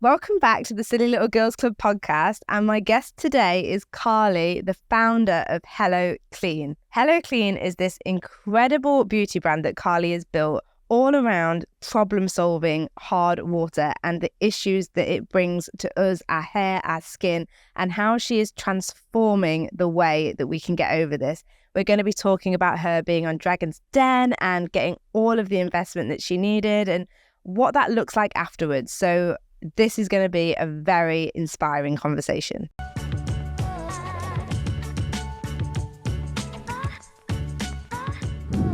Welcome back to the Silly Little Girls Club podcast, and my guest today is Karlee, the founder of Hello Klean. Hello Klean is this incredible beauty brand that Karlee has built all around problem-solving hard water and the issues that it brings to us, our hair, our skin, and how she is transforming the way that we can get over this. We're going to be talking about her being on Dragon's Den and getting all of the investment that she needed and what that looks like afterwards. So this is going to be a very inspiring conversation.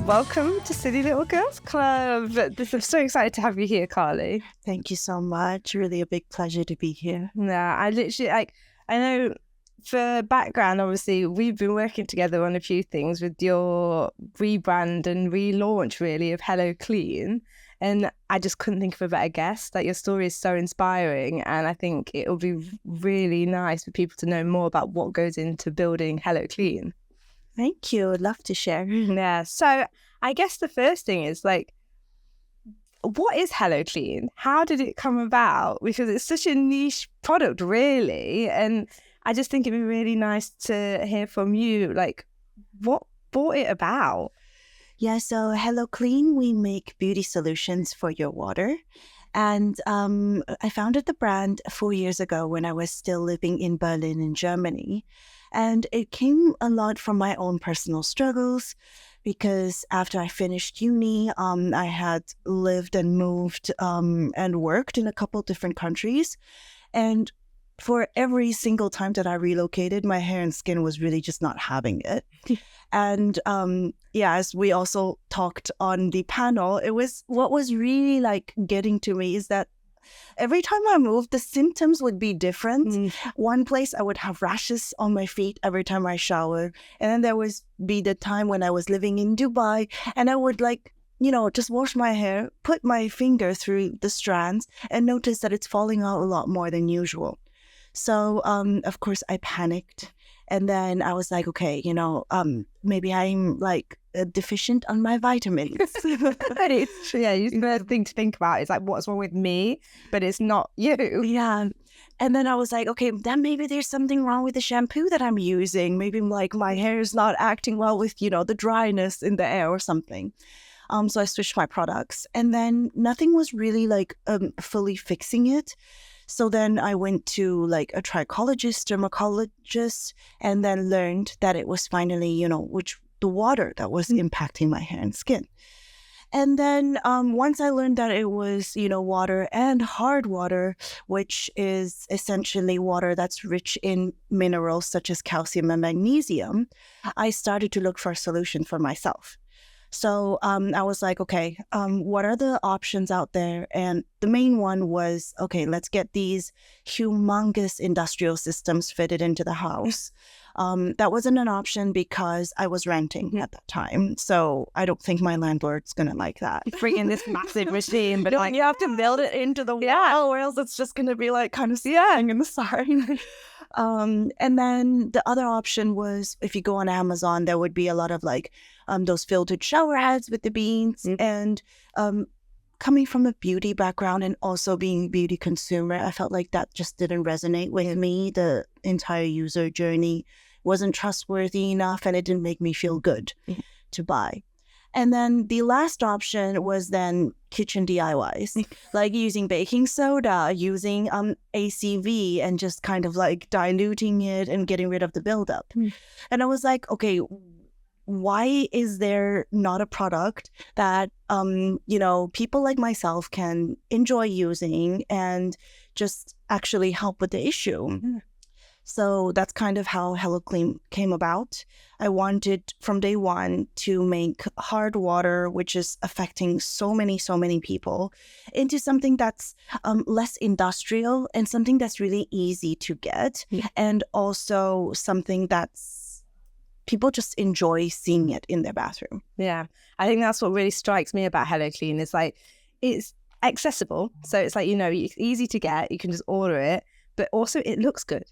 Welcome to Silly Little Girls Club. I'm so excited to have you here, Karlee. Thank you so much. Really a big pleasure to be here. Yeah, I know for background, obviously, we've been working together on a few things with your rebrand and relaunch, really, of Hello Klean. And I just couldn't think of a better guest. Like, your story is so inspiring, and I think it'll be really nice for people to know more about what goes into building Hello Klean. Thank you. I'd love to share. Yeah. So I guess the first thing is, like, what is Hello Klean? How did it come about? Because it's such a niche product, really. And I just think it'd be really nice to hear from you, like, what brought it about? Yeah, so Hello Klean, we make beauty solutions for your water. And I founded the brand 4 years ago when I was still living in Berlin in Germany. And it came a lot from my own personal struggles because after I finished uni, I had lived and moved and worked in a couple different countries. And for every single time that I relocated, my hair and skin was really just not having it. And as we also talked on the panel, what was really like getting to me is that every time I moved, the symptoms would be different. One place I would have rashes on my feet every time I shower. And then there would be the time when I was living in Dubai and I would just wash my hair, put my finger through the strands and notice that it's falling out a lot more than usual. So, of course, I panicked. And then I was like, okay, maybe I'm like deficient on my vitamins. The thing to think about is like, what's wrong with me? But it's not you. Yeah. And then I was like, okay, then maybe there's something wrong with the shampoo that I'm using. Maybe like my hair is not acting well with, the dryness in the air or something. So I switched my products and then nothing was really like fully fixing it. So then I went to like a trichologist, dermatologist, and then learned that it was finally, the water that was impacting my hair and skin. And then once I learned that it was, water and hard water, which is essentially water that's rich in minerals such as calcium and magnesium, I started to look for a solution for myself. So I was like, okay, what are the options out there? And the main one was, okay, let's get these humongous industrial systems fitted into the house. That wasn't an option because I was renting at that time. So I don't think my landlord's going to like that. Bring in this massive machine, but you have to build it into the wall or else it's just going to be like kind of sitting in the side. And then the other option was if you go on Amazon, there would be a lot of like those filtered shower heads with the beans. And coming from a beauty background and also being a beauty consumer, I felt like that just didn't resonate with me. The entire user journey wasn't trustworthy enough and it didn't make me feel good to buy. And then the last option was then kitchen DIYs, like using baking soda, using ACV and just kind of like diluting it and getting rid of the buildup. And I was like, okay, why is there not a product that, people like myself can enjoy using and just actually help with the issue? So that's kind of how Hello Klean came about. I wanted from day one to make hard water, which is affecting so many people, into something that's less industrial and something that's really easy to get. And also something that's people just enjoy seeing it in their bathroom. Yeah, I think that's what really strikes me about Hello Klean. It's like, it's accessible. So it's like, it's easy to get. You can just order it, but also it looks good.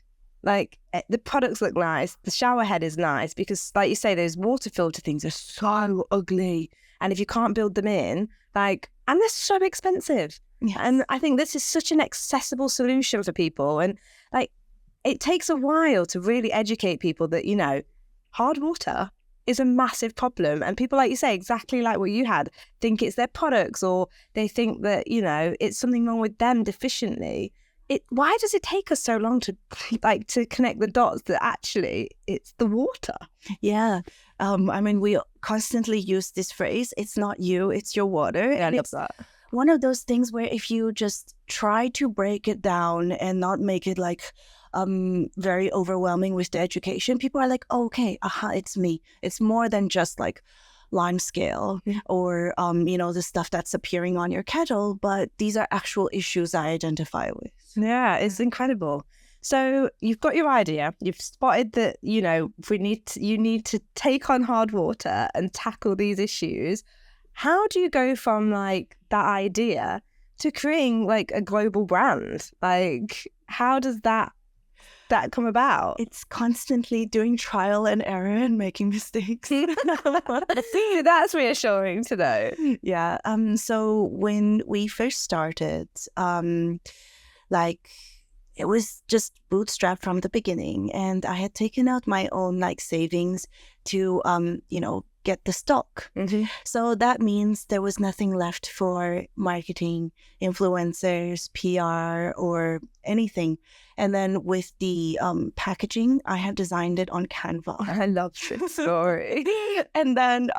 Like, the products look nice. The shower head is nice because, like you say, those water filter things are so ugly. And if you can't build them in, and they're so expensive. Yes. And I think this is such an accessible solution for people. And like, it takes a while to really educate people that, you know, hard water is a massive problem. And people, like you say, exactly like what you had, think it's their products, or they think that, you know, it's something wrong with them deficiently. Why does it take us so long to to connect the dots that actually it's the water? Yeah. I mean, we constantly use this phrase, it's not you, it's your water. Yeah, I And love it's that. one of those things where if you just try to break it down and not make it like very overwhelming with the education, people are like, oh, okay, it's me. It's more than just like lime scale or, you know, the stuff that's appearing on your kettle, but these are actual issues I identify with. Yeah, it's incredible. So you've got your idea. You've spotted that, you know, you need to take on hard water and tackle these issues. How do you go from like that idea to creating like a global brand? Like, how does that come about? It's constantly doing trial and error and making mistakes. That's reassuring to know. Yeah. So when we first started, like it was just bootstrapped from the beginning, and I had taken out my own like savings to you know, get the stock. So that means there was nothing left for marketing, influencers, PR, or anything. And then with the packaging, I have designed it on Canva. I love this story. And then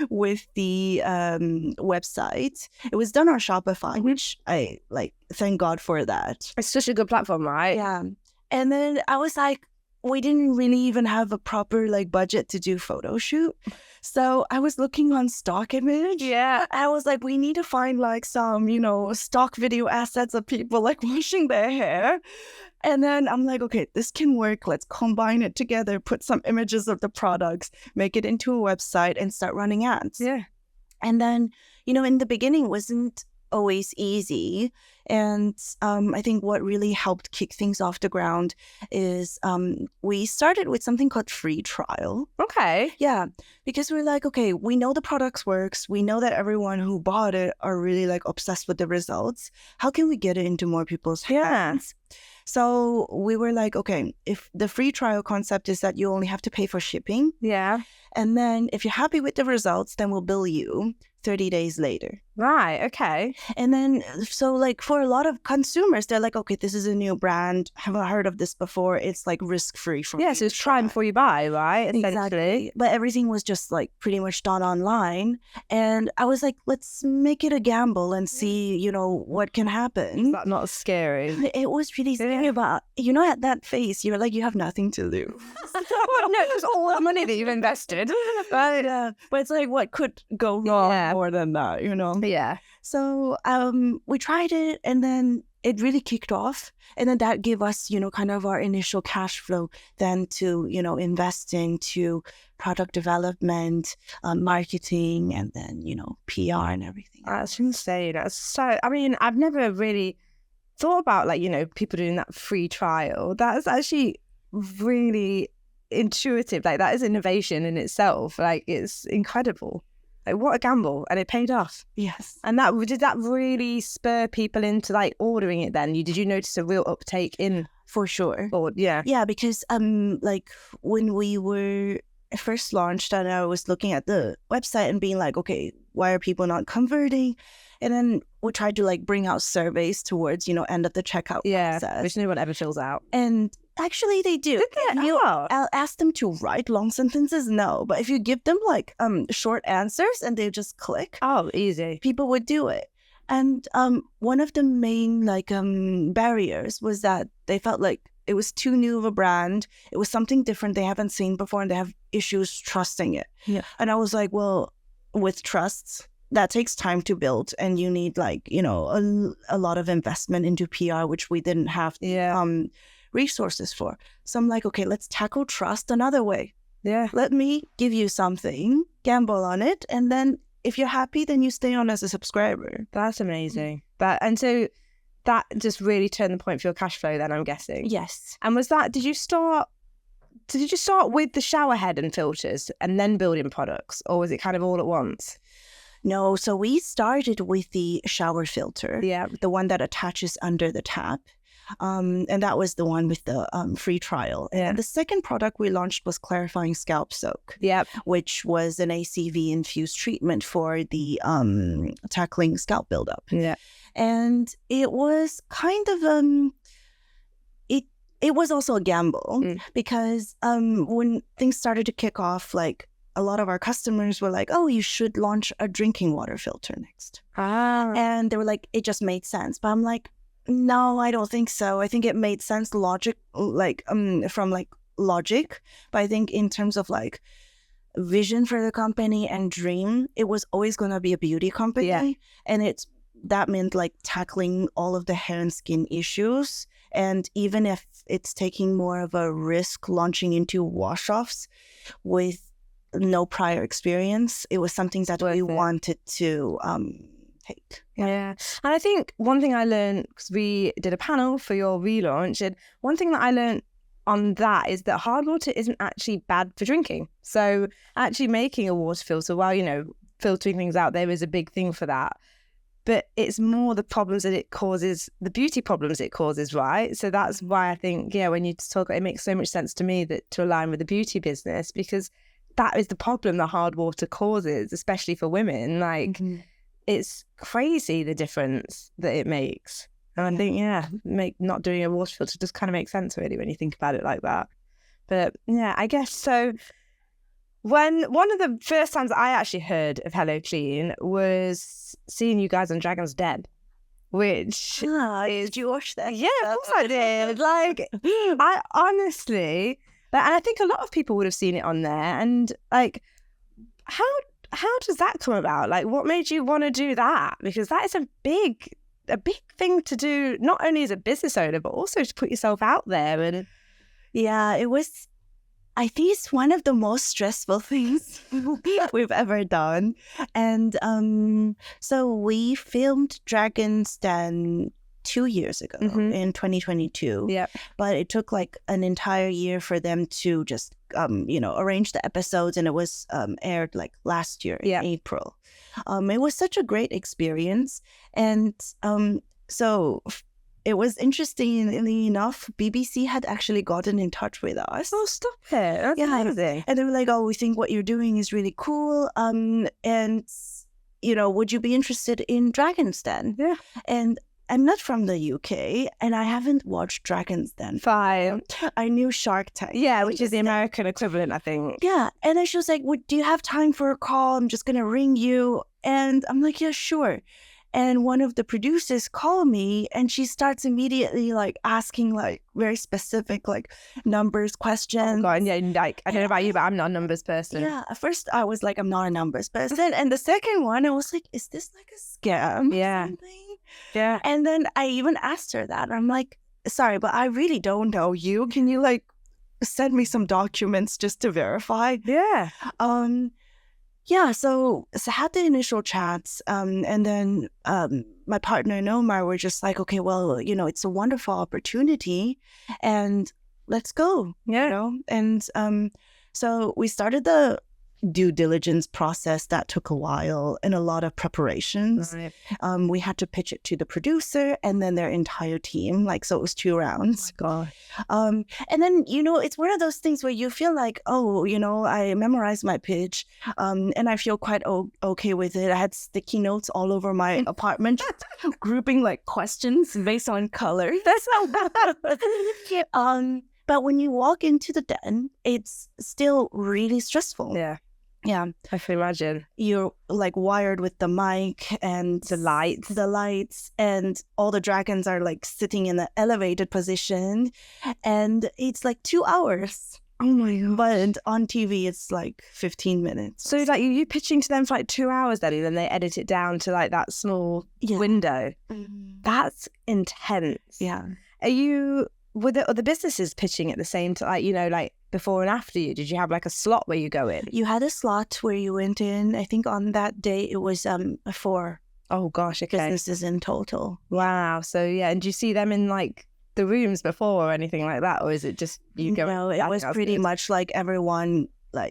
with the website, it was done on Shopify, which I like, thank God for that. It's such a good platform, right? Yeah. And then I was like, we didn't really even have a proper like budget to do photo shoot. So I was looking on stock image. Yeah. I was like, we need to find like some, you know, stock video assets of people like washing their hair. And then I'm like, okay, this can work. Let's combine it together, put some images of the products, make it into a website and start running ads. Yeah. And then, you know, in the beginning, it wasn't always easy. And I think what really helped kick things off the ground is we started with something called free trial. Okay. Yeah, because we're like, okay, we know the products works. We know that everyone who bought it are really like obsessed with the results. How can we get it into more people's hands? So we were like, okay, if the free trial concept is that you only have to pay for shipping. Yeah. And then if you're happy with the results, then we'll bill you 30 days later. Right. Okay. And then, so like for a lot of consumers, they're like, okay, this is a new brand. Haven't heard of this before. It's like risk-free for Yeah, so it's try before you buy, right? Exactly. But everything was just like pretty much done online. And I was like, let's make it a gamble and see, you know, what can happen. Is that not scary? It was really scary, but you know, at that phase, you're like, you have nothing to lose. Well, no, it's all the money that you've invested. Right? Yeah. But it's like, what could go wrong more than that, you know? Yeah. So we tried it, and then it really kicked off. And then that gave us, you know, kind of our initial cash flow then to, you know, invest into product development, marketing, and then, you know, PR and everything. That's insane. That's so, I mean, I've never really thought about like, you know, people doing that free trial. That's actually really intuitive. Like that is innovation in itself. Like it's incredible. Like what a gamble, and it paid off. Yes. And did that really spur people into like ordering it then? Did you notice a real uptake in? For sure. Yeah, because like when we were first launched and I was looking at the website and being like, okay, why are people not converting? And then we tried to like bring out surveys towards, you know, end of the checkout process. Which no one ever fills out. And actually they do. Did they? I'll ask them to write long sentences, no. But if you give them like short answers and they just click. Oh, easy. People would do it. And one of the main like barriers was that they felt like it was too new of a brand. It was something different they haven't seen before, and they have issues trusting it. Yeah. And I was like, well, with trusts, that takes time to build, and you need like, you know, a lot of investment into PR, which we didn't have resources for. So I'm like, okay, let's tackle trust another way. Yeah. Let me give you something, gamble on it, and then if you're happy, then you stay on as a subscriber. That's amazing. And so that just really turned the point for your cash flow then, I'm guessing. Yes. And was that, did you start with the shower head and filters and then building products, or was it kind of all at once? No, so we started with the shower filter, the one that attaches under the tap. And that was the one with the free trial. And the second product we launched was clarifying scalp soak, which was an ACV infused treatment for the tackling scalp buildup. And it was kind of it was also a gamble because when things started to kick off, like a lot of our customers were like, "Oh, you should launch a drinking water filter next." And they were like, "It just made sense," but I'm like, no, I don't think so. I think it made sense from logic, but I think in terms of like vision for the company and dream, it was always going to be a beauty company, and that meant like tackling all of the hair and skin issues. And even if it's taking more of a risk launching into wash-offs with no prior experience, it was something that we wanted to take. And I think one thing I learned, because we did a panel for your relaunch, and one thing that I learned on that is that hard water isn't actually bad for drinking. So actually making a water filter, while, you know, filtering things out there is a big thing for that, but it's more the problems that it causes, the beauty problems it causes, right? So that's why I think, when you talk, it makes so much sense to me that to align with the beauty business, because that is the problem that hard water causes, especially for women. Like, it's crazy the difference that it makes. And I think, not doing a water filter just kind of makes sense, really, when you think about it like that. But I guess so. When one of the first times I actually heard of Hello Klean was seeing you guys on Dragon's Den, which did you watch that? Yeah, of course I did. Like, I honestly, and I think a lot of people would have seen it on there. And like, how does that come about? Like, what made you want to do that? Because that is a big thing to do, not only as a business owner, but also to put yourself out there. And it was, I think it's one of the most stressful things we've ever done. And so we filmed Dragon's Den 2 years ago in 2022. But it took like an entire year for them to just arrange the episodes, and it was aired like last year in April. It was such a great experience, and so it was, interestingly enough, BBC had actually gotten in touch with us. Oh, stop it! That's amazing. And they were like, "Oh, we think what you're doing is really cool. And would you be interested in Dragon's Den?" And I'm not from the UK, and I haven't watched Dragon's Den. Fine. I knew Shark Tank. Which is the American equivalent, I think. And then she was like, do you have time for a call? I'm just going to ring you. And I'm like, yeah, sure. And one of the producers called me, and she starts immediately like asking like very specific like numbers questions. Oh God, like, I don't know about you, but I'm not a numbers person. At first I was like, I'm not a numbers person. And the second one, I was like, is this like a scam? Or something? And then I even asked her that. I'm like, sorry, but I really don't know you. Can you like send me some documents just to verify? So I had the initial chats, and then my partner and Omar were just like, okay, well, it's a wonderful opportunity, and let's go. And so we started the due diligence process that took a while and a lot of preparations. We had to pitch it to the producer and then their entire team, so it was 2 rounds. Oh my God. And then it's one of those things where you feel like, I memorized my pitch, and I feel quite okay with it. I had sticky notes all over my apartment, grouping questions based on color. But when you walk into the den, it's still really stressful. I can imagine. You're wired with the mic and the lights, and all the dragons are sitting in an elevated position, and it's 2 hours. Oh my God. But on TV, it's 15 minutes. So you pitching to them for 2 hours then, and then they edit it down to that small window. That's intense. Were the other businesses pitching at the same time, before and after you? Did you have a slot where you go in? You had a slot where you went in. I think on that day it was 4. Oh gosh, okay. Businesses in total. Wow. So and do you see them in the rooms before or anything like that, or is it just you go? No, it was pretty much everyone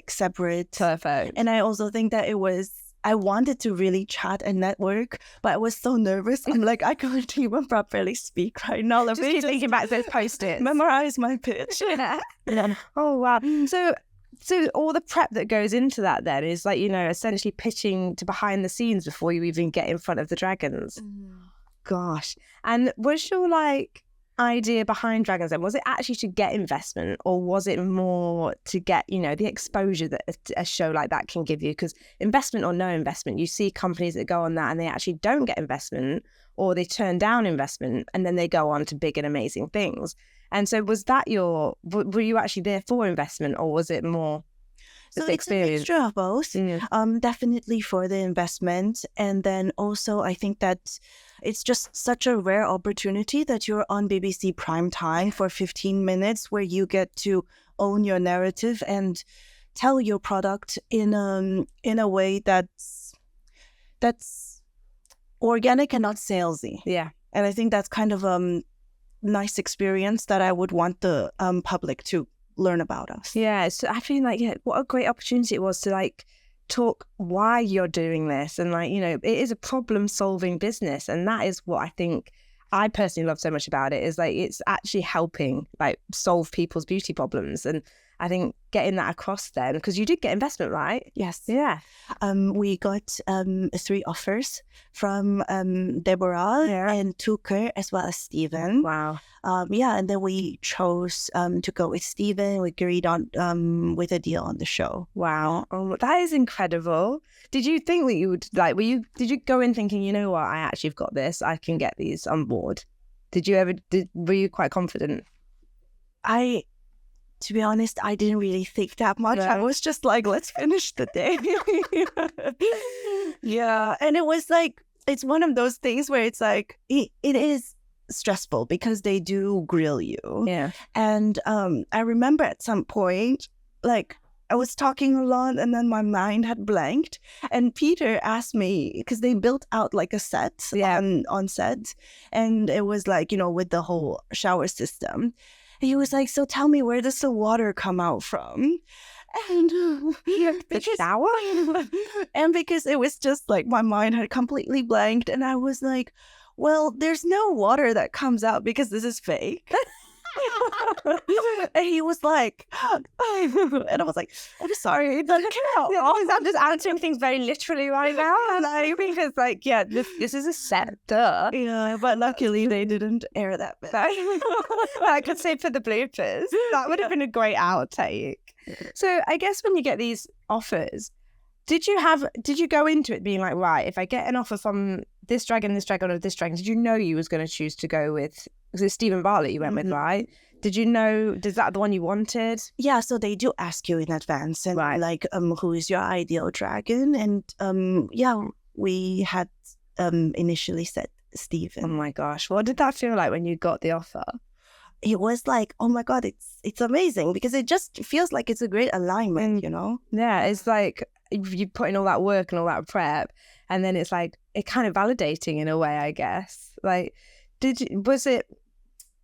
separate. Perfect. And I also think that it was I wanted to really chat and network, but I was so nervous. I'm like, I can't even properly speak right now. Let me Just thinking back to those post-its. memorize my pitch. Oh, wow. So all the prep that goes into that then is like, essentially pitching to behind the scenes before you even get in front of the dragons. Gosh. And was your idea behind dragons then, was it actually to get investment, or was it more to get, the exposure that a show like that can give you? Because investment or no investment, you see companies that go on that and they actually don't get investment, or they turn down investment and then they go on to big and amazing things. And so was that were you actually there for investment, or was it more so the it's experience? a mixture of both. Definitely for the investment. And then also I think that it's just such a rare opportunity that you're on BBC primetime for 15 minutes where you get to own your narrative and tell your product in a way that's organic and not salesy. Yeah. And I think that's kind of nice experience that I would want the public to learn about us. Yeah, so I feel like, what a great opportunity it was to talk why you're doing this, and it is a problem-solving business, and that is what I think I personally love so much about it, is it's actually helping solve people's beauty problems. And I think getting that across then, because you did get investment, right? Yes. Yeah. We got 3 offers from Deborah and Tucker, as well as Steven. Wow. And then we chose to go with Steven. We agreed on with a deal on the show. Wow. Oh, that is incredible. Did you think that you would did you go in thinking, you know what, I actually have got this, I can get these on board? Were you quite confident? To be honest, I didn't really think that much. No. I was just like, let's finish the day. Yeah. And it was it's one of those things where it's it is stressful because they do grill you. Yeah. And I remember at some point, I was talking a lot and then my mind had blanked. And Peter asked me, because they built out a set on set. And it was with the whole shower system. He was like, so tell me, where does the water come out from? And the shower? And because it was just my mind had completely blanked. And I was like, well, there's no water that comes out because this is fake. And he was like, and I was like, I'm sorry. I'm just answering things very literally right now. Because this is a set, duh. Yeah, but luckily they didn't air that bit. I could say for the bloopers. That would have been a great outtake. So I guess when you get these offers, did you go into it being like, right, if I get an offer from this dragon, or this dragon, did you know you was going to choose to go with, was it Stephen Bartlett you went with, right? Did you know, is that the one you wanted? Yeah, so they do ask you in advance, and who is your ideal dragon? And we had initially said Stephen. Oh my gosh, what did that feel like when you got the offer? It was like, oh my God, it's amazing, because it just feels like it's a great alignment, Yeah, it's like you put in all that work and all that prep, and then it's it kind of validating in a way, I guess. Was it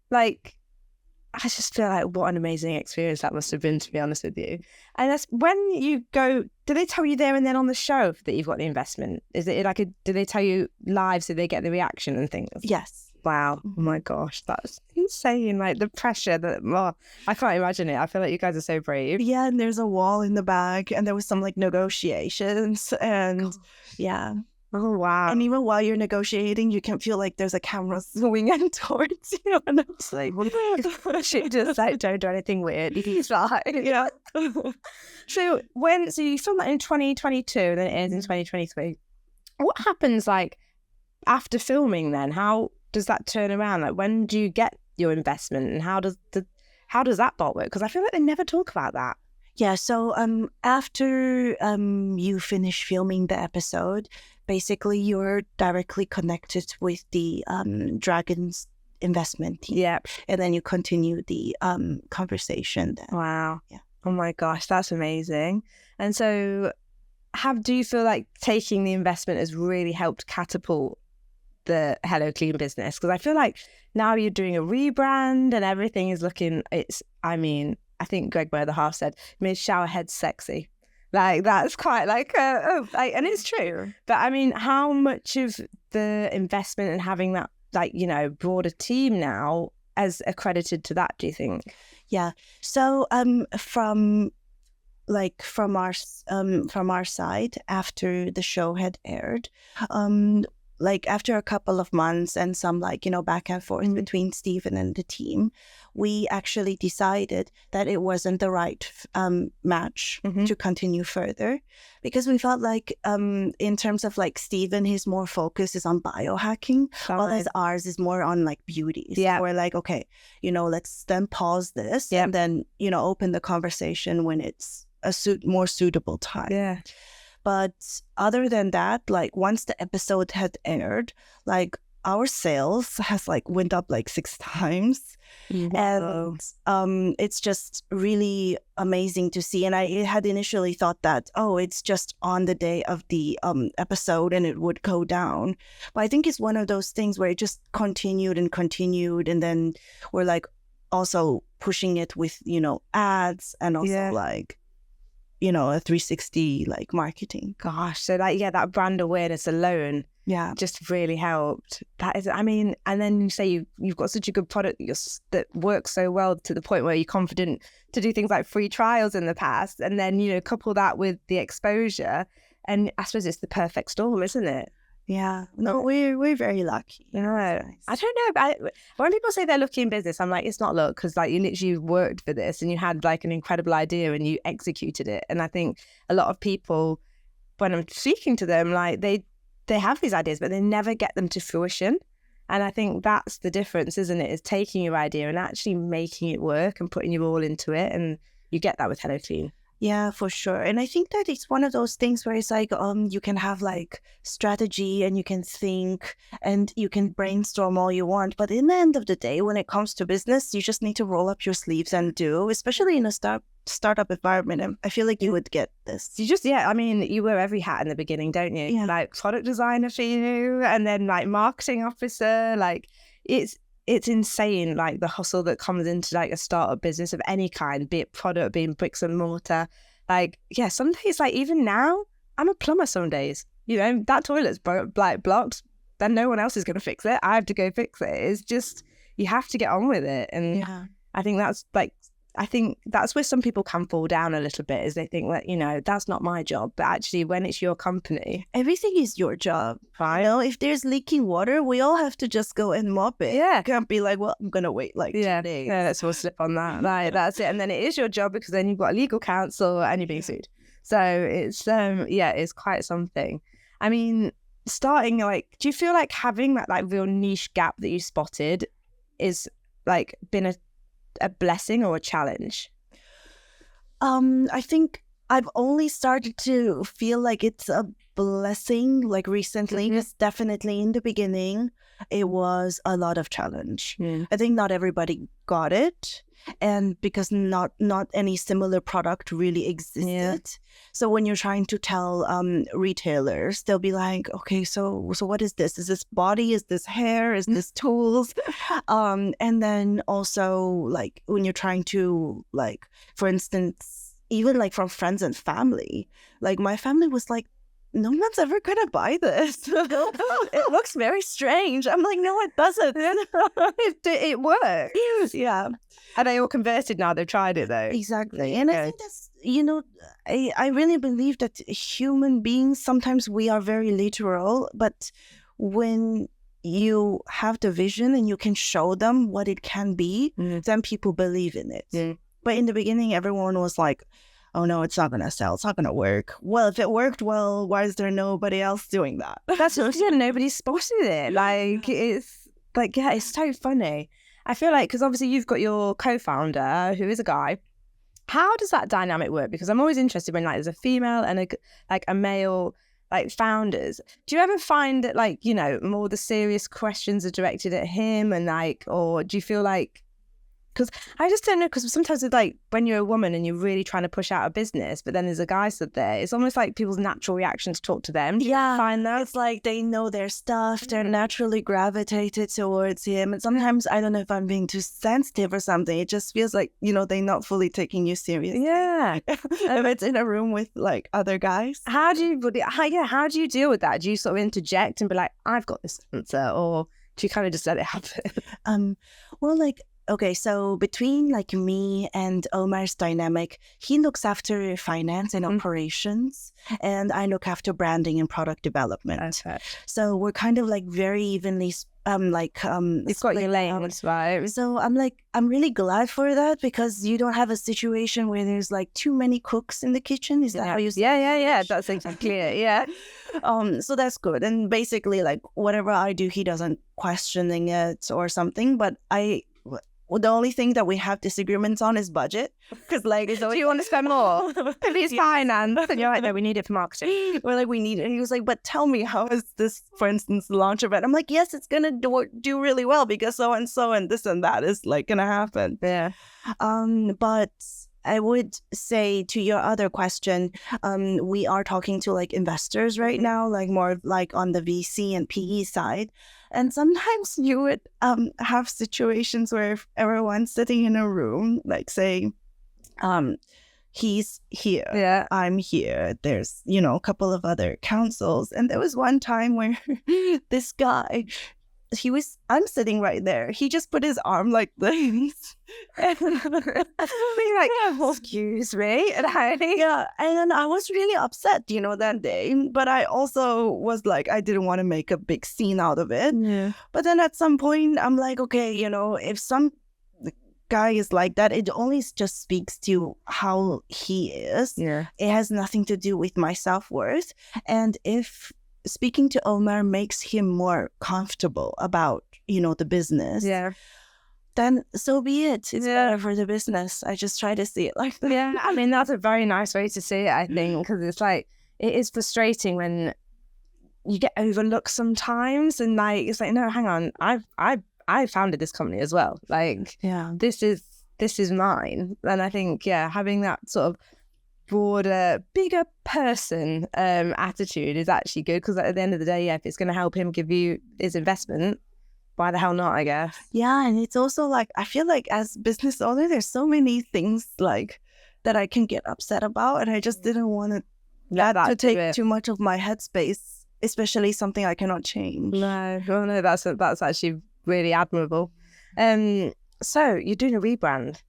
I just feel like what an amazing experience that must have been, to be honest with you. And that's when you go, do they tell you there and then on the show that you've got the investment? Is it do they tell you live so they get the reaction and things? Yes. Wow. Oh my gosh, that's insane. The pressure that, I can't imagine it. I feel like you guys are so brave. Yeah, and there's a wall in the back, and there was some negotiations, and yeah. Oh, wow. And even while you're negotiating, you can feel there's a camera zooming in towards you, and it's she just don't do anything weird. He's fine. Yeah. So you filmed that in 2022, and then it ends in 2023. What happens after filming then? How does that turn around? When do you get your investment, and how does that part work? Because I feel like they never talk about that. Yeah, so after you finish filming the episode, basically you're directly connected with the Dragon's investment team. Yeah. And then you continue the conversation then. Wow. Yeah. Oh my gosh, that's amazing. And so do you feel like taking the investment has really helped catapult the Hello Klean business? Because I feel like now you're doing a rebrand and everything is looking, I think Greg, my other half, said, made shower heads sexy. Like, that's quite like, and it's true. But I mean, how much of the investment in having that, like, you know, broader team now as accredited to that, do you think? Yeah. So from our side, after the show had aired, like after a couple of months and some like, you know, back and forth between Stephen and the team, we actually decided that it wasn't the right match to continue further, because we felt like in terms of like Stephen, his more focus is on biohacking, while as ours is more on like beauty. So we're like, okay, you know, let's then pause this and then, you know, open the conversation when it's a more suitable time. Yeah. But other than that, like once the episode had aired, like our sales has like went up like 6 times. And it's just really amazing to see. And I had initially thought that, oh, it's just on the day of the episode and it would go down. But I think it's one of those things where it just continued. And then we're like also pushing it with, you know, ads and also like, you know, a 360 like marketing. Gosh, so like, that brand awareness alone just really helped. That is, I mean, and then you say you've got such a good product that works so well to the point where you're confident to do things like free trials in the past, and then, you know, couple that with the exposure, and I suppose it's the perfect storm, isn't it? Yeah, no, we're very lucky. Yeah, nice. I don't know. When people say they're lucky in business, I'm like, it's not luck, because like you literally worked for this and you had like an incredible idea and you executed it. And I think a lot of people, when I'm speaking to them, like they have these ideas, but they never get them to fruition. And I think that's the difference, isn't it? Is taking your idea and actually making it work and putting you all into it. And you get that with Hello Klean. Yeah, for sure. And I think that it's one of those things where it's like you can have like strategy and you can think and you can brainstorm all you want. But in the end of the day, when it comes to business, you just need to roll up your sleeves and do, especially in a startup environment. And I feel like you would get this. You just, I mean, you wear every hat in the beginning, don't you? Yeah. Like product designer for you, and then like marketing officer. Like it's insane, like the hustle that comes into like a startup business of any kind, be it product, being bricks and mortar. Like, some days, like even now, I'm a plumber some days. You know, that toilet's blocked, then no one else is going to fix it. I have to go fix it. It's just, you have to get on with it. And I think that's where some people can fall down a little bit, is they think that, you know, that's not my job. But actually, when it's your company, everything is your job. Right? You know, if there's leaking water, we all have to just go and mop it. Yeah. Can't be like, well, I'm going to wait like 2 days. Yeah, let's all slip on that. Like, that's it. And then it is your job, because then you've got legal counsel and you're being sued. So it's, it's quite something. I mean, starting, like, do you feel like having that like real niche gap that you spotted is like been a blessing or a challenge? I think I've only started to feel like it's a blessing like recently, because definitely in the beginning it was a lot of challenge. I think not everybody got it, and because not any similar product really existed. So when you're trying to tell retailers, they'll be like, okay, so what is this? Is this body? Is this hair? Is this tools? And then also like when you're trying to, like, for instance, even like from friends and family, like my family was like, no one's ever gonna buy this. It looks very strange. I'm like, no, it doesn't. It works. Yeah. Are they all converted now? They've tried it though. Exactly. And I think that's, you know, I really believe that human beings, sometimes we are very literal, but when you have the vision and you can show them what it can be, then people believe in it. But in the beginning, everyone was like, oh no, it's not going to sell. It's not going to work. Well, if it worked well, why is there nobody else doing that? That's nobody spotted it. Like, it's like, it's so funny. I feel like, because obviously you've got your co-founder who is a guy. How does that dynamic work? Because I'm always interested when like there's a female and a male like founders. Do you ever find that like, you know, more the serious questions are directed at him, and like, or do you feel like Because I just don't know, because sometimes it's like when you're a woman and you're really trying to push out a business, but then there's a guy stood there, it's almost like people's natural reaction to talk to them. Yeah, Find that. it's like they know their stuff. They're naturally gravitated towards him. And sometimes, I don't know if I'm being too sensitive or something. It just feels like, they're not fully taking you seriously. Yeah. If it's in a room with like other guys. How do you deal with that? Do you sort of interject and be like, I've got this answer, or do you kind of just let it happen? Well, like, okay, so between like me and Omar's dynamic, he looks after finance and operations, and I look after branding and product development. Okay. So we're kind of like very evenly You've got your lanes, right? So I'm really glad for that, because you don't have a situation where there's like too many cooks in the kitchen. Is that how you say it? Yeah. That's exactly it. Yeah. So that's good. And basically, like, whatever I do, he doesn't questioning it or something. But the only thing that we have disagreements on is budget. Because like, do you want to spend more? Please finance. And you're like, no, we need it for marketing. We're like, we need it. And he was like, but tell me, how is this, for instance, launch event? I'm like, yes, it's gonna do really well, because so and this and that is like gonna happen. Yeah. But I would say, to your other question, we are talking to like investors right now, like more like on the VC and PE side. And sometimes you would have situations where if everyone's sitting in a room, like say, he's here, I'm here, there's, a couple of other councils. And there was one time where this guy, I'm sitting right there. He just put his arm like this. And we're like, excuse me. And and I was really upset, that day. But I also was like, I didn't want to make a big scene out of it. Yeah. But then at some point, I'm like, okay, if some guy is like that, it only just speaks to how he is. Yeah. It has nothing to do with my self-worth. And if speaking to Omar makes him more comfortable about, the business, then so be it. It's better for the business. I just try to see it like that. Yeah, I mean, that's a very nice way to see it, I think, because it's like, it is frustrating when you get overlooked sometimes, and like, it's like, no, hang on, I founded this company as well. Like, this is mine. And I think, having that sort of broader, bigger person attitude is actually good, because at the end of the day, if it's going to help him give you his investment, why the hell not, I guess. Yeah, and it's also like, I feel like as business owner, there's so many things like that I can get upset about, and I just didn't want to take too much of my headspace, especially something I cannot change. No, that's actually really admirable. So you're doing a rebrand,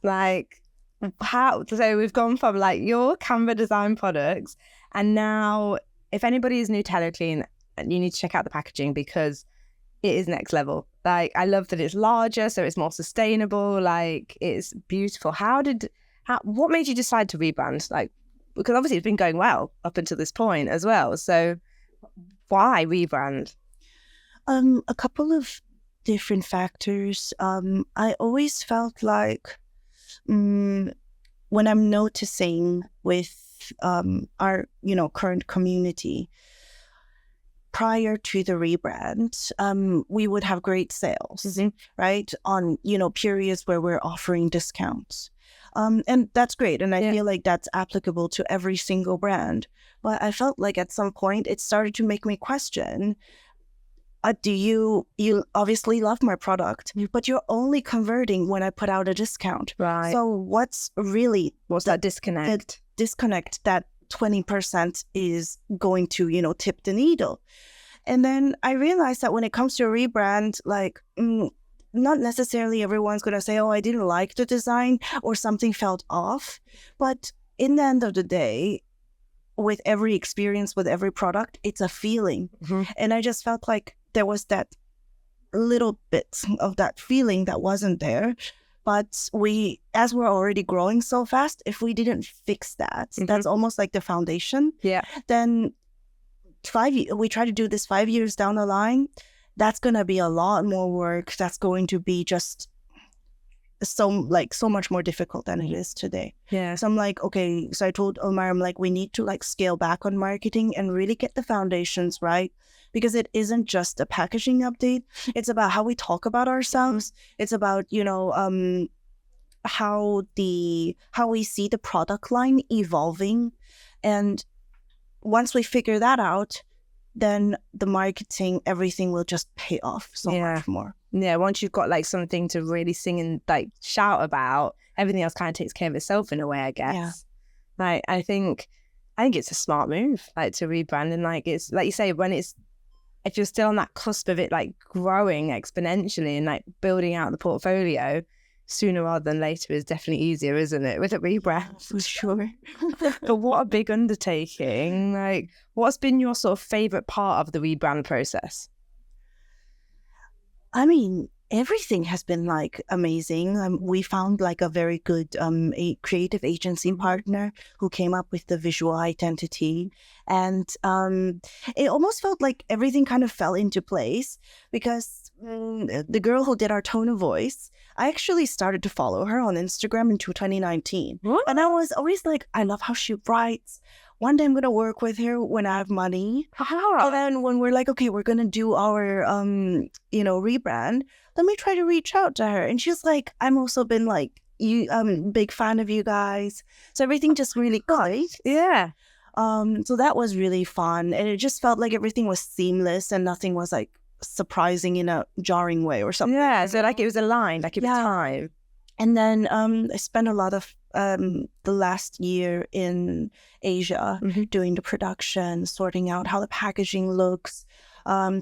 like, how? So we've gone from like your Canva design products, and now if anybody is new to Hello Klean, you need to check out the packaging, because it is next level. Like, I love that it's larger, so it's more sustainable. Like, it's beautiful. What made you decide to rebrand? Like, because obviously it's been going well up until this point as well. So why rebrand? A couple of different factors. I always felt like when I'm noticing with our current community, prior to the rebrand, we would have great sales, right? On, periods where we're offering discounts. And that's great. And I feel like that's applicable to every single brand. But I felt like at some point it started to make me question, you obviously love my product, but you're only converting when I put out a discount. Right. So what's that disconnect? The disconnect that 20% is going to, tip the needle. And then I realized that when it comes to a rebrand, like, not necessarily everyone's going to say, oh, I didn't like the design or something felt off. But in the end of the day, with every experience, with every product, it's a feeling. And I just felt like there was that little bit of that feeling that wasn't there. But as we're already growing so fast, if we didn't fix that, that's almost like the foundation. Yeah. Then we try to do this 5 years down the line, that's going to be a lot more work. That's going to be just so much more difficult than it is today. Yeah. So I'm like, okay. So I told Omar, I'm like, we need to like scale back on marketing and really get the foundations right, because it isn't just a packaging update. It's about how we talk about ourselves. It's about, how we see the product line evolving. And once we figure that out, then the marketing, everything will just pay off so much more. Yeah, once you've got like something to really sing and like shout about, everything else kind of takes care of itself in a way, I guess. Yeah. Like I think it's a smart move, like to rebrand, and like it's like you say, if you're still on that cusp of it like growing exponentially and like building out the portfolio, sooner rather than later is definitely easier, isn't it, with a rebrand? For sure. But what a big undertaking. Like, what's been your sort of favorite part of the rebrand process? I mean, everything has been like amazing. We found like a very good a creative agency partner who came up with the visual identity, and it almost felt like everything kind of fell into place because the girl who did our tone of voice, I actually started to follow her on Instagram in 2019. What? And I was always like, I love how she writes. One day I'm going to work with her when I have money. And then when we're like, okay, we're going to do our, rebrand, let me try to reach out to her. And she's like, I'm also been like, big fan of you guys. So everything just really clicked. Yeah. So that was really fun. And it just felt like everything was seamless and nothing was like surprising in a jarring way or something. Yeah. So like it was aligned, like it was time. And then I spent a lot of the last year in Asia doing the production, sorting out how the packaging looks,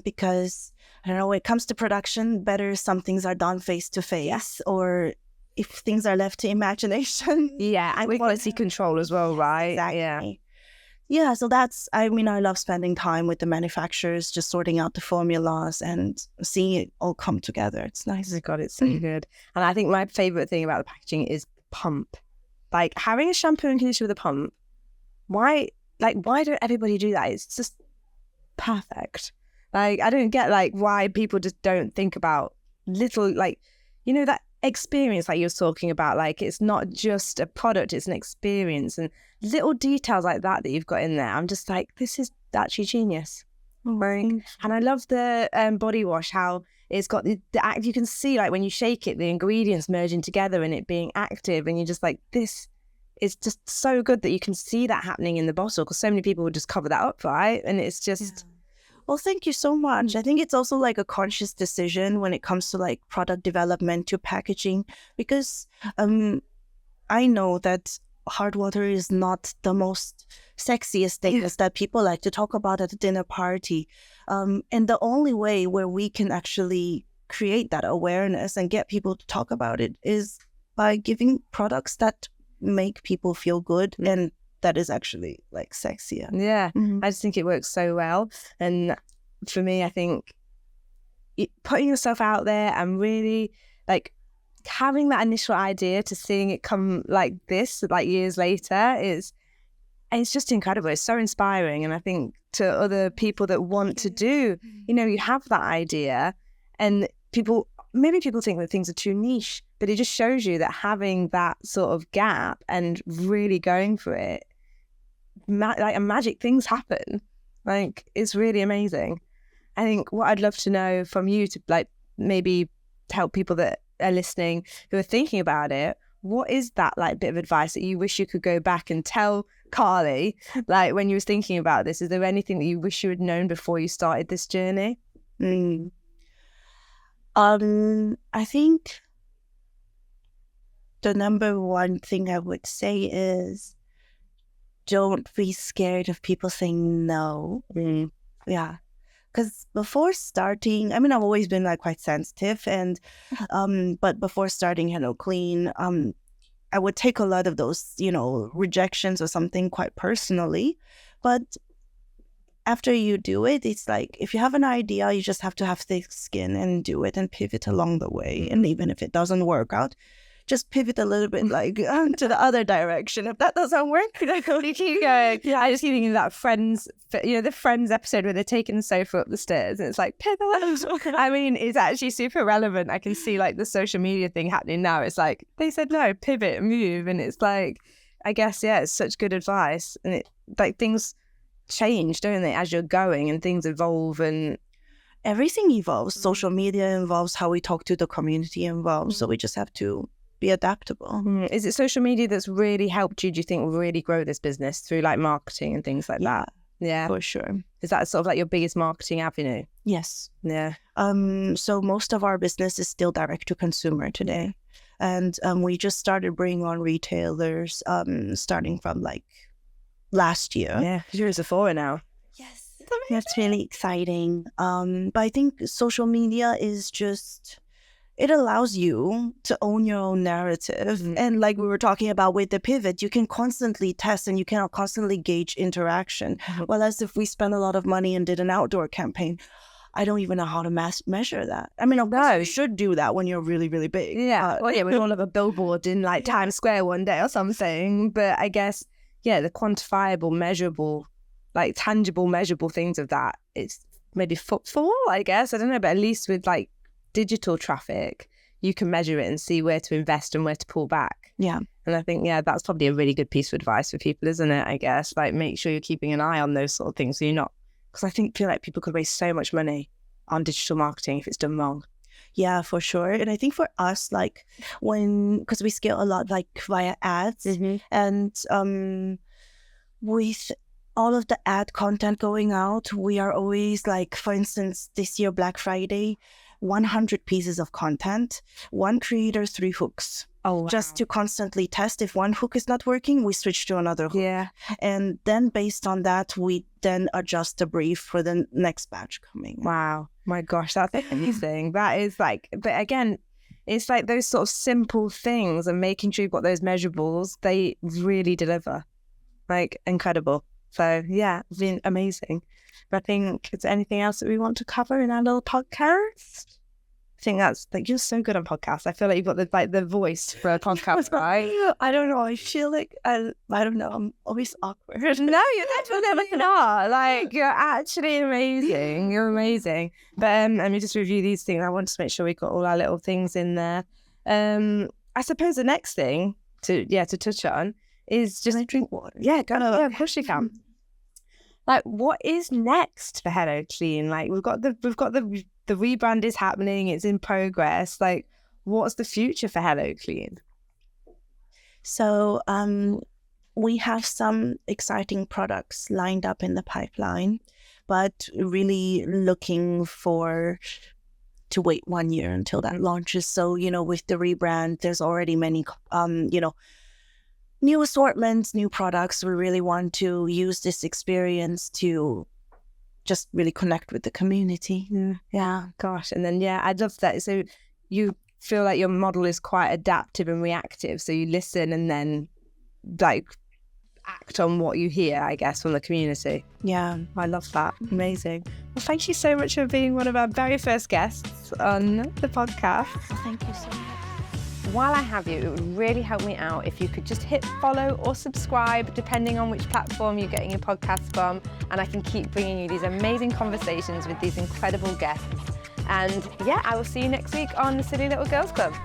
because I don't know, when it comes to production, better some things are done face to face, or if things are left to imagination. Yeah, and quality control as well, right? Exactly. Yeah, so I love spending time with the manufacturers, just sorting out the formulas and seeing it all come together. It's nice. Oh my God, it's so good. And I think my favorite thing about the packaging is pump. Like having a shampoo and conditioner with a pump. Why don't everybody do that? It's just perfect. Like, I don't get like why people just don't think about little, like, that experience like you're talking about. Like, it's not just a product, it's an experience, and little details like that you've got in there. I'm just like, this is actually genius. Right. And I love the body wash, how it's got the act. You can see like when you shake it, the ingredients merging together and it being active, and you're just like, this is just so good that you can see that happening in the bottle, because so many people would just cover that up, right? And it's just Well, thank you so much. I think it's also like a conscious decision when it comes to like product development to packaging, because I know that hard water is not the most sexiest thing that people like to talk about at a dinner party. And the only way where we can actually create that awareness and get people to talk about it is by giving products that make people feel good and that is actually like sexier. Yeah, I just think it works so well. And for me, I think putting yourself out there and really like having that initial idea to seeing it come like this, like years later, it's just incredible. It's so inspiring. And I think to other people that want to do, you have that idea, and maybe people think that things are too niche, but it just shows you that having that sort of gap and really going for it, magic things happen. Like, it's really amazing. I think what I'd love to know from you to like maybe help people that are listening who are thinking about it, what is that like bit of advice that you wish you could go back and tell Karlee, like when you was thinking about this? Is there anything that you wish you had known before you started this journey? I think the number one thing I would say is don't be scared of people saying no. Yeah. Because before starting, I've always been like quite sensitive, and but before starting Hello Klean, I would take a lot of those, rejections or something quite personally. But after you do it, it's like if you have an idea, you just have to have thick skin and do it and pivot along the way. And even if it doesn't work out, just pivot a little bit like to the other direction. If that doesn't work, you keep going. Yeah, I just keep thinking of that Friends, the Friends episode where they're taking the sofa up the stairs and it's like pivot. I mean, it's actually super relevant. I can see like the social media thing happening now. It's like they said no, pivot, move, and it's like, I guess, yeah, it's such good advice. And it like things change, don't they, as you're going, and things evolve, and everything evolves. Social media evolves, how we talk to the community evolves. So we just have to be adaptable. Is it social media that's really helped you, do you think, really grow this business through like marketing and things like that? Yeah, for sure. Is that sort of like your biggest marketing avenue? Yes. Yeah. So most of our business is still direct to consumer today. And we just started bringing on retailers starting from like last year. Yeah, you're a Sephora now. Yes. That's really exciting. But I think social media is just, it allows you to own your own narrative. And like we were talking about with the pivot, you can constantly test and you can constantly gauge interaction. Whereas if we spend a lot of money and did an outdoor campaign, I don't even know how to measure that. I mean, of course you should do that when you're really, really big. Yeah. Well, yeah, we don't have a billboard in like Times Square one day or something. But I guess, yeah, the quantifiable, measurable, like tangible, measurable things of that, it's maybe footfall, I guess. I don't know, but at least with like digital traffic, you can measure it and see where to invest and where to pull back. Yeah. And I think, yeah, that's probably a really good piece of advice for people, isn't it? I guess, like, make sure you're keeping an eye on those sort of things so you're not, because I feel like people could waste so much money on digital marketing if it's done wrong. Yeah, for sure. And I think for us, like because we scale a lot like via ads, and with all of the ad content going out, we are always like, for instance, this year, Black Friday, 100 pieces of content, one creator, 3 hooks. Oh, wow. Just to constantly test. If one hook is not working, we switch to another hook. Yeah. And then based on that, we then adjust the brief for the next batch coming. Wow. My gosh, that's amazing. That is like, but again, it's like those sort of simple things and making sure you've got those measurables, they really deliver. Like, incredible. So yeah, it's been amazing. But I think, is there anything else that we want to cover in our little podcast? I think that's like, you're so good on podcasts. I feel like you've got the voice for a podcast, right? I don't know. I feel like I don't know. I'm always awkward. No, you're definitely not. Like, you're actually amazing. You're amazing. But let me just review these things. I want to make sure we got all our little things in there. I suppose the next thing to touch on is just drink water. Yeah, go. Yeah, of course you can. Like, what is next for Hello Klean? Like, we've got the rebrand is happening, it's in progress. Like, what's the future for Hello Klean? So we have some exciting products lined up in the pipeline, but really looking to wait 1 year until that launches. So, with the rebrand, there's already many, new assortments, new products. We really want to use this experience to just really connect with the community. Yeah, gosh. And then, yeah, I love that. So you feel like your model is quite adaptive and reactive. So you listen and then like act on what you hear, I guess, from the community. Yeah, I love that. Amazing. Well, thank you so much for being one of our very first guests on the podcast. Thank you so much. While I have you, it would really help me out if you could just hit follow or subscribe, depending on which platform you're getting your podcast from, and I can keep bringing you these amazing conversations with these incredible guests. And yeah, I will see you next week on the Silly Little Girls Club.